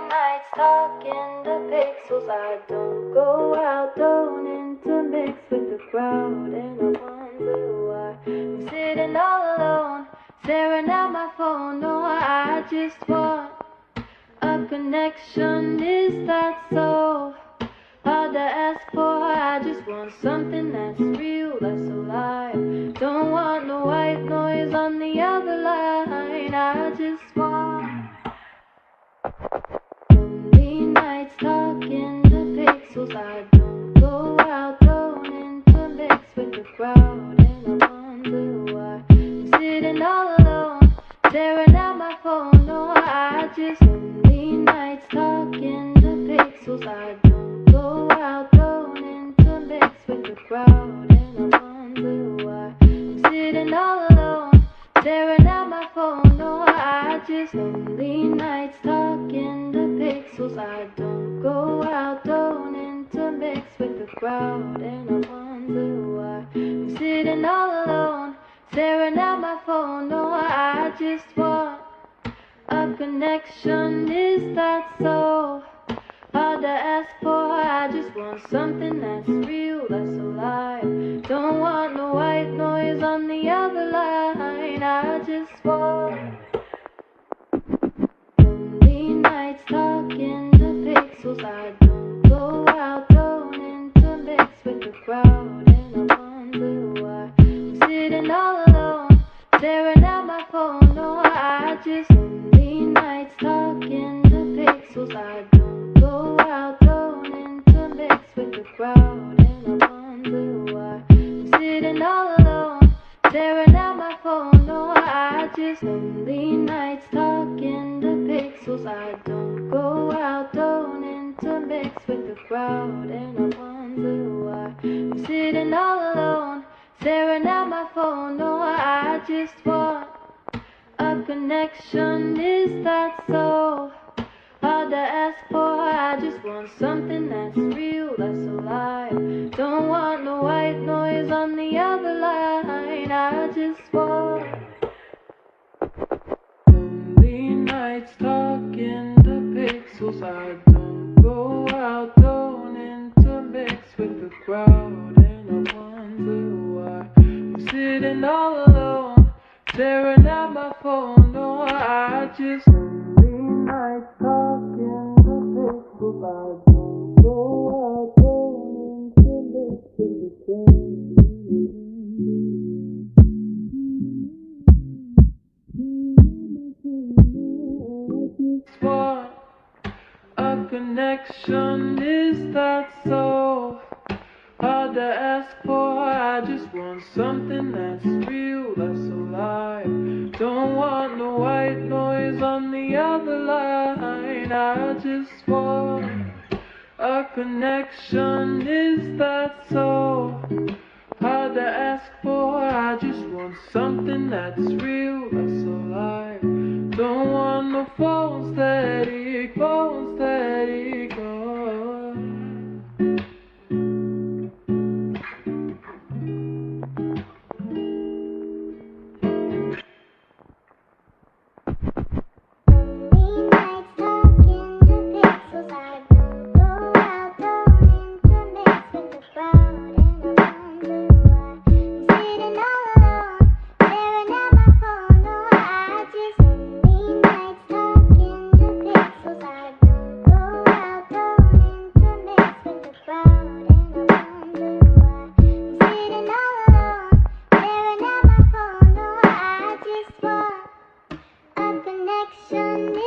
nights talking to pixels. I don't go out, don't intermix with the crowd, and I wonder why I'm sitting all alone, staring at my phone. No, I just want a connection. Is that so hard to ask for? I just want something that's real, that's alive. Don't want no white noise on the other line. I just want lonely nights talking to pixels. I don't go out, don't intermix with the crowd, and I wonder why I'm sitting all alone, staring at my phone. No, I just lonely nights talking to pixels. I don't go out, don't intermix with the crowd, and I wonder why I'm sitting all alone, staring at my phone. No, I just lonely nights talking to pixels. I don't go out, don't intermix with the crowd, and I wonder why I'm sitting all alone, staring at my phone. No, I just want a connection. Is that so hard to ask for? I just want something that's real, that's alive. Don't want no white noise on the other line. I just want lonely nights talking to pixels. I don't go out, don't intermix with the crowd, and I wonder why I'm sitting all alone, staring at my phone. No, I just lonely nights talking to pixels. I don't go out, don't intermix with the crowd, and I wonder why I'm sitting all alone, staring at my phone. No, I just lonely nights talking to pixels. I don't go out, don't intermix with the crowd, and I wonder why I'm sitting all alone, staring at my phone. No, I just want a connection. Is that so hard to ask for? I just want something that's real, that's alive. Don't want no white noise on the other line. I just want lonely nights talking to pixels. I don't go out, don't intermix with the crowd, and I wonder why I'm sitting all alone, staring at my phone. No, I just lonely nights talking to pixels. I don't go out, don't intermix with the crowd. Want a connection. Is that so hard to ask for? I just want something that's real, that's alive. Don't want no white noise on the other line. I just want a connection. Is that so hard to ask for? I just want something that's real, that's alive. Don't want no phone steady, phone steady, go. Connection.